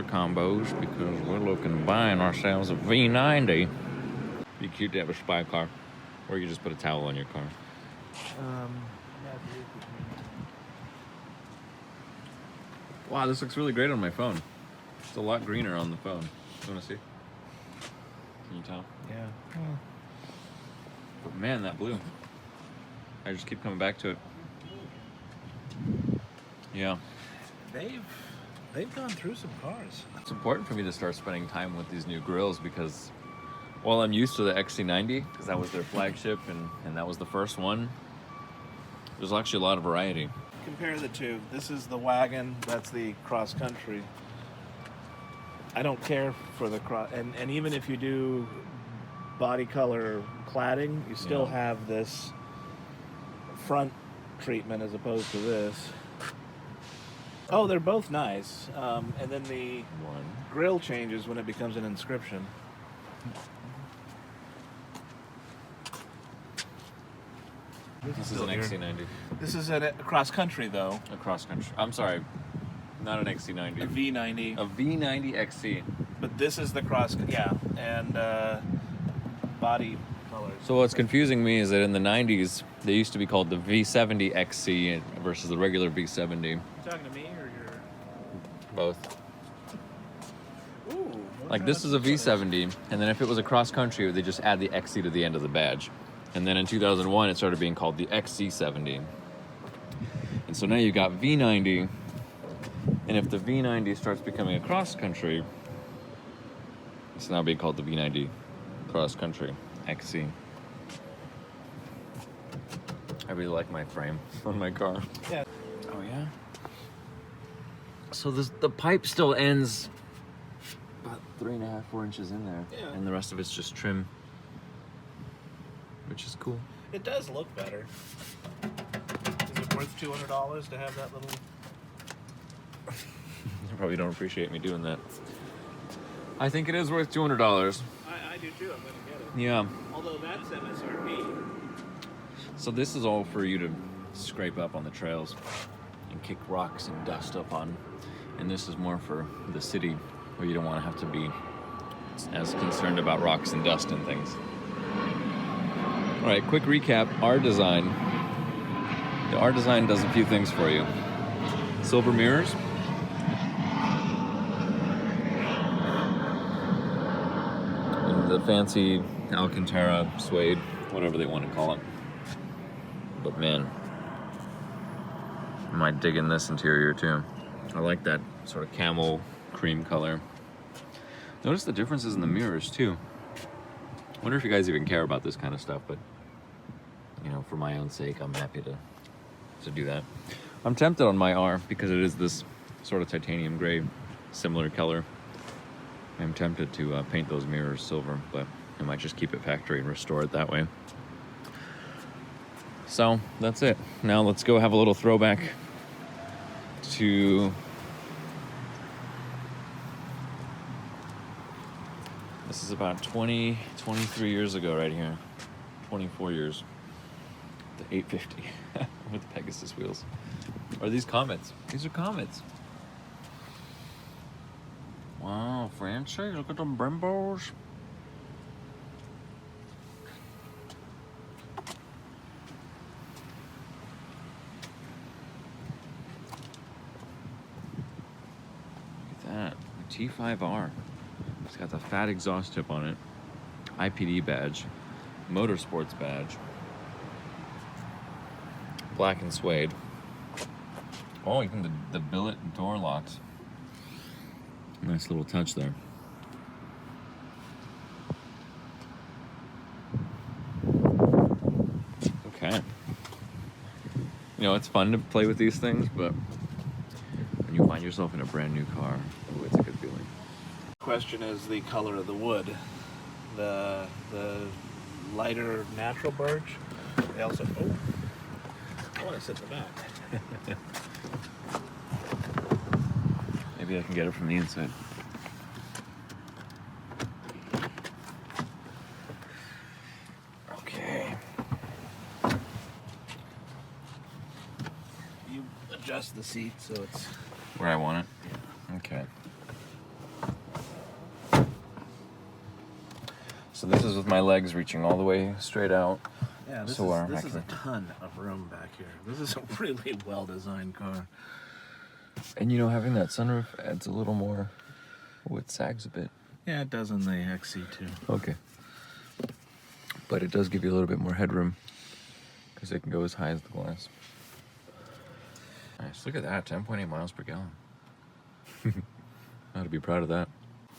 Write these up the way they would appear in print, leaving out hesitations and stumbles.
color combos because we're looking to buying ourselves a V90. Be cute to have a spy car, or you just put a towel on your car. Wow, this looks really great on my phone. It's a lot greener on the phone. You want to see? Can you tell? Yeah. But man, that blue. I just keep coming back to it. Yeah. They've gone through some cars. It's important for me to start spending time with these new grills because while I'm used to the XC90, because that was their flagship and that was the first one, there's actually a lot of variety. Compare the two. This is the wagon. That's the cross country. I don't care for the cross, and even if you do body color cladding, you still have this front treatment as opposed to this. Oh, they're both nice. And then the grill changes when it becomes an inscription. This is an XC90. This is a cross country, though. A cross country. I'm sorry, not an XC90. A V90. A V90 XC. But this is the cross, and body colors. So what's confusing me is that in the 90s, they used to be called the V70 XC versus the regular V70. You talking to me or you're... Both. Ooh. Like this is a V70, and then if it was a cross country, they just add the XC to the end of the badge. And then in 2001, it started being called the XC70. And so now you've got V90, and if the V90 starts becoming a cross country, it's now being called the V90 cross country XC. I really like my frame on my car. Yeah. Oh yeah. So the pipe still ends about 3.5, 4 inches in there, and the rest of it's just trim, which is cool. It does look better. Is it worth $200 to have that little? You probably don't appreciate me doing that. I think it is worth $200. I do too. I'm gonna get it. Yeah. Although that's MSRP. So this is all for you to scrape up on the trails and kick rocks and dust up on. And this is more for the city where you don't want to have to be as concerned about rocks and dust and things. All right, quick recap. R Design. The R Design does a few things for you. Silver mirrors. And the fancy Alcantara suede, whatever they want to call it. But man, I might dig in this interior too. I like that sort of camel cream color. Notice the differences in the mirrors too. I wonder if you guys even care about this kind of stuff, but you know, for my own sake, I'm happy to do that. I'm tempted on my R because it is this sort of titanium gray, similar color. I'm tempted to paint those mirrors silver, but I might just keep it factory and restore it that way. So that's it. Now let's go have a little throwback to this is about 23 years ago right here. 24 years. The 850 with the Pegasus wheels. Are these Comets? These are Comets. Wow, Francie, look at them Brembos. Look at that, the T5R. It's got the fat exhaust tip on it. IPD badge. Motorsports badge. Black and suede. Oh, even the billet door locks. Nice little touch there. Okay. You know, it's fun to play with these things, but when you find yourself in a brand new car, oh, it's a good feeling. Question is the color of the wood. The lighter natural birch. They also I want to sit in the back. Maybe I can get it from the inside. Okay. You adjust the seat so it's where I want it? Yeah. Okay. So this is with my legs reaching all the way straight out. Yeah, this is a ton of room back here. This is a really well-designed car. And you know, having that sunroof adds a little more. Oh, it sags a bit. Yeah, it does in the XC2. Okay. But it does give you a little bit more headroom because it can go as high as the glass. Nice. Look at that, 10.8 miles per gallon. I ought to be proud of that.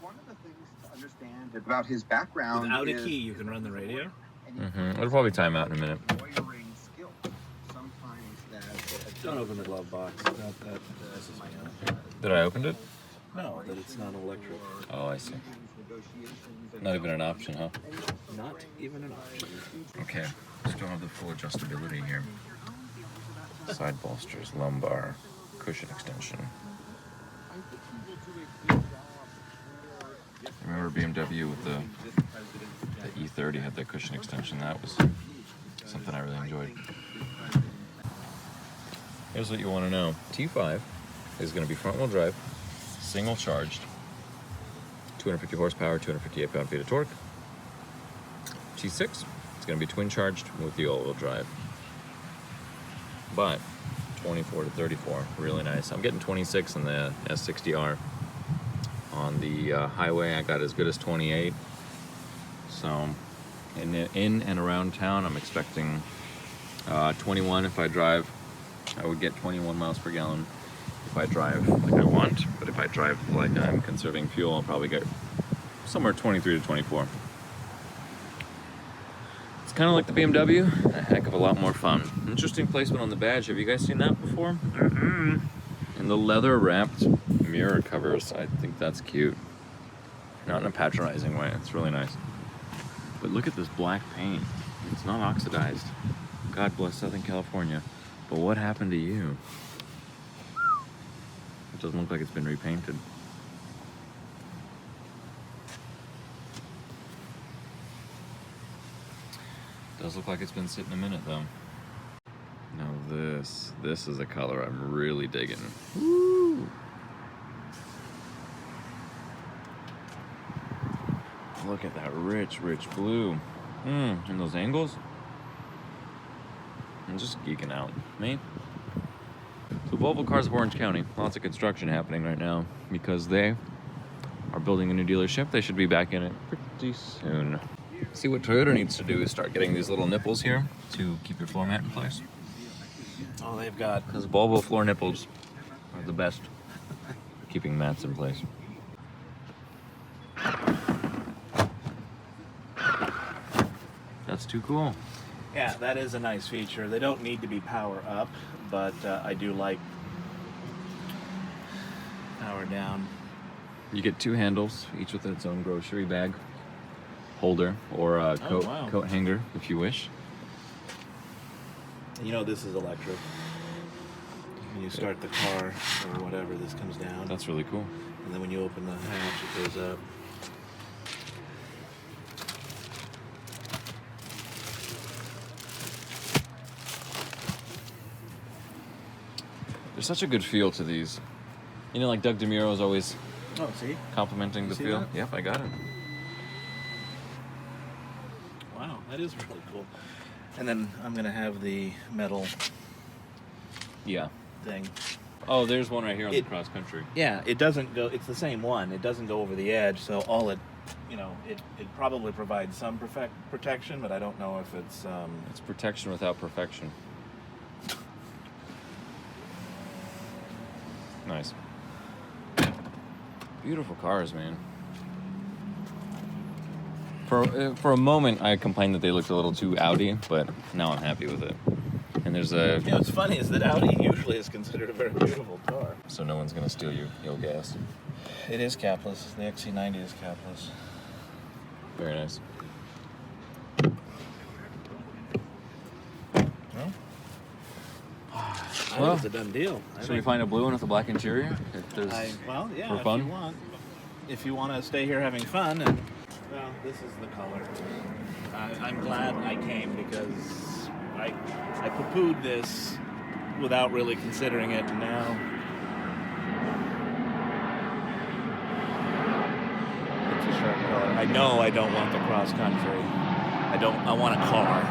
One of the things to understand about his background Without is a key, you can run the radio. It'll probably time out in a minute. lawyering skills. Sometimes that Don't open the glove box. That messes me up. Did I open it? No, that it's not electric. Oh, I see. Not even an option, huh? Not even an option. Okay. Still have the full adjustability here. Side bolsters, lumbar, cushion extension. I remember BMW with the E30 had that cushion extension. That was something I really enjoyed. Here's what you want to know. T5 is going to be front-wheel drive, single charged, 250 horsepower, 258 pound-feet of torque. T6, it's going to be twin charged with the all-wheel drive. But 24 to 34, really nice. I'm getting 26 in the S60R. On the highway, I got as good as 28. So in and around town, I'm expecting 21 if I drive. I would get 21 miles per gallon if I drive like I want. But if I drive like I'm conserving fuel, I'll probably get somewhere 23 to 24. It's kind of like the BMW, a heck of a lot more fun. Interesting placement on the badge. Have you guys seen that before? And the leather wrapped mirror covers, I think that's cute. Not in a patronizing way, it's really nice. But look at this black paint. It's not oxidized. God bless Southern California. But what happened to you? It doesn't look like it's been repainted. Does look like it's been sitting a minute though. Now this is a color I'm really digging. Woo! Look at that rich blue. And those angles. I'm just geeking out. Me? So Volvo Cars of Orange County. Lots of construction happening right now because they are building a new dealership. They should be back in it pretty soon. See, what Toyota needs to do is start getting these little nipples here to keep your floor mat in place. Oh, they've got. Because Volvo floor nipples are the best for keeping mats in place. That's too cool. Yeah, that is a nice feature. They don't need to be power up, but I do like power down. You get two handles, each with its own grocery bag holder or a coat hanger, if you wish. You know this is electric. When you start the car or whatever, this comes down. That's really cool. And then when you open the hatch, it goes up. There's such a good feel to these. You know, like Doug DeMuro is always Oh, see? complimenting the see feel. that? Yep, I got it. Wow, that is really cool. And then I'm going to have the metal Yeah. thing. Oh, there's one right here on the cross country. Yeah, it doesn't go, it's the same one. It doesn't go over the edge, so all it, you know, it probably provides some protection, but I don't know if it's... It's protection without perfection. Nice. Beautiful cars, man. For a moment, I complained that they looked a little too Audi, but now I'm happy with it. And there's a... You know, what's funny is that Audi usually is considered a very beautiful car. So no one's gonna steal your gas. It is capless. The XC90 is capless. Very nice. Well, it's a done deal. Should we find a blue one with a black interior? If there's- Well, yeah, for if fun? you want. If you want to stay here having fun, and well, this is the color. I'm glad I came because I poo-pooed this without really considering it, and now it's a sharp color. I know I don't want the cross country. I want a car.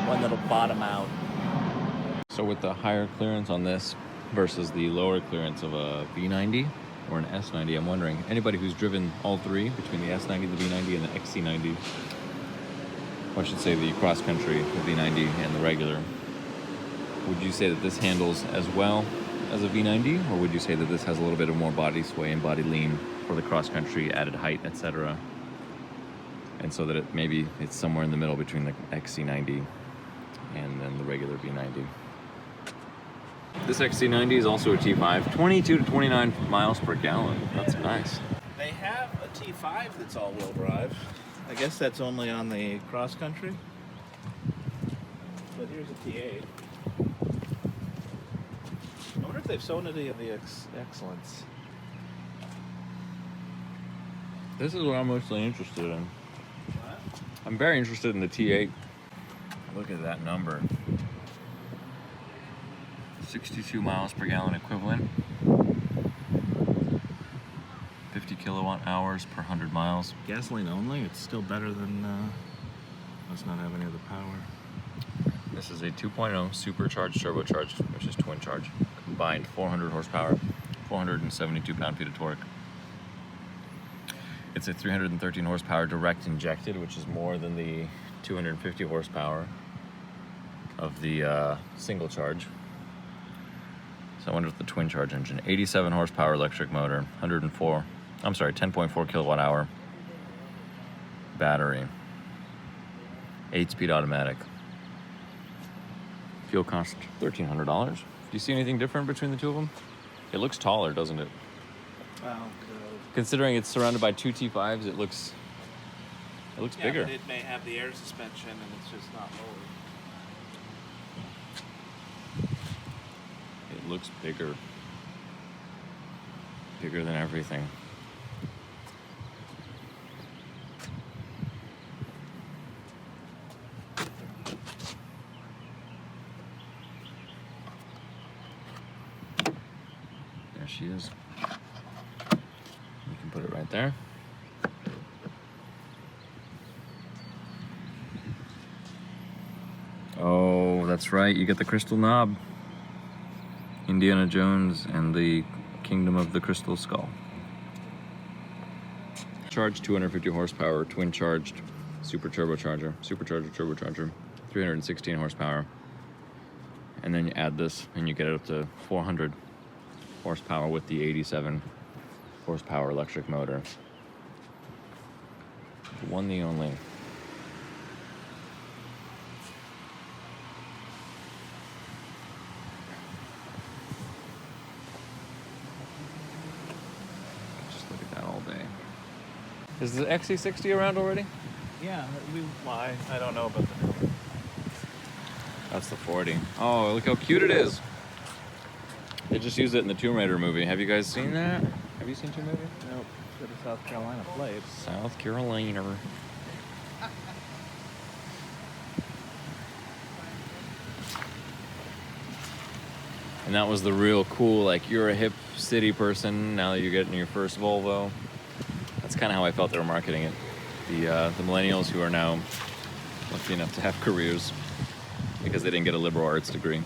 One that'll bottom out. So with the higher clearance on this versus the lower clearance of a V90 or an S90, I'm wondering, anybody who's driven all three, between the S90, the V90, and the XC90, or I should say the cross country, the V90 and the regular, would you say that this handles as well as a V90, or would you say that this has a little bit of more body sway and body lean for the cross country, added height, etc., and so that it's somewhere in the middle between the XC90 and then the regular V90? This XC90 is also a T5, 22 to 29 miles per gallon. That's nice. They have a T5 that's all-wheel drive. I guess that's only on the cross country. But here's a T8. I wonder if they've sold any of the Excellence. This is what I'm mostly interested in. What? I'm very interested in the T8. Look at that number. 62 miles per gallon equivalent. 50 kilowatt hours per 100 miles. Gasoline only? It's still better than us not having any of the power. This is a 2.0 supercharged turbocharged, which is twin charge. Combined 400 horsepower, 472 pound-feet of torque. It's a 313 horsepower direct injected, which is more than the 250 horsepower of the single charge. So I wonder if the twin charge engine, 87 horsepower electric motor, 10.4 kilowatt hour battery, 8-speed automatic. Fuel cost $1,300. Do you see anything different between the two of them? It looks taller, doesn't it? Oh, Considering it's surrounded by two T5s, it looks bigger. But it may have the air suspension and it's just not lower. It looks bigger. Bigger than everything. There she is. You can put it right there. Oh, that's right. You get the crystal knob. Indiana Jones and the Kingdom of the Crystal Skull. Charged 250 horsepower, twin charged turbocharger, 316 horsepower. And then you add this and you get it up to 400 horsepower with the 87 horsepower electric motor. The one, the only. Is the XC60 around already? Yeah, I don't know about the new one. That's the 40. Oh, look how cute it is. They just used it in the Tomb Raider movie. Have you guys seen that? Have you seen Tomb Raider? Nope. Got a South Carolina plate. South Carolina. And that was the real cool, like, you're a hip city person, now that you're getting your first Volvo. That's kind of how I felt they were marketing it. The millennials who are now lucky enough to have careers because they didn't get a liberal arts degree.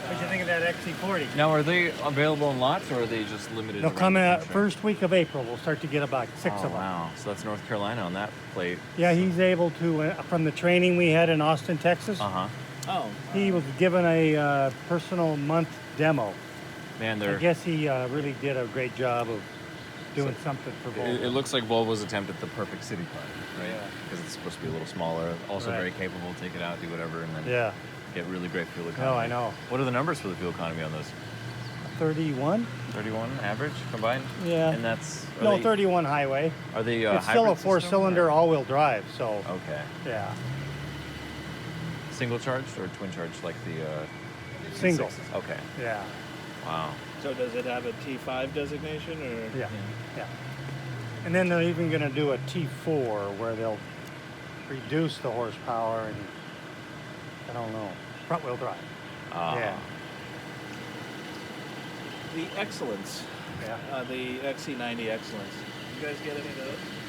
What'd you think of that XC40? Now, are they available in lots, or are they just limited? They'll around come the out country? first week of April. We'll start to get about 6 of them. Wow, so that's North Carolina on that plate. Yeah, he's able to, from the training we had in Austin, Texas, Uh-huh. Oh. he was given a personal month demo. Man, I guess he really did a great job of doing something for Volvo. it looks like Volvo's attempt at the perfect city car, right? Yeah. Because it's supposed to be a little smaller, also Right. very capable, take it out, do whatever, and then Yeah. get really great fuel economy. No, I know. What are the numbers for the fuel economy on those? 31? 31 average combined? Yeah. And that's... No, they, 31 highway. Are they It's still a hybrid system, four-cylinder or- all-wheel drive, so Okay. yeah. Single charged or twin charged like the... Single. sixes? Okay. Yeah. Wow. So does it have a T5 designation or? Yeah. Yeah. And then they're even going to do a T4 where they'll reduce the horsepower and, I don't know, front-wheel drive. Ah. Yeah. the Excellence, Yeah. the XC90 Excellence. You guys get any of those?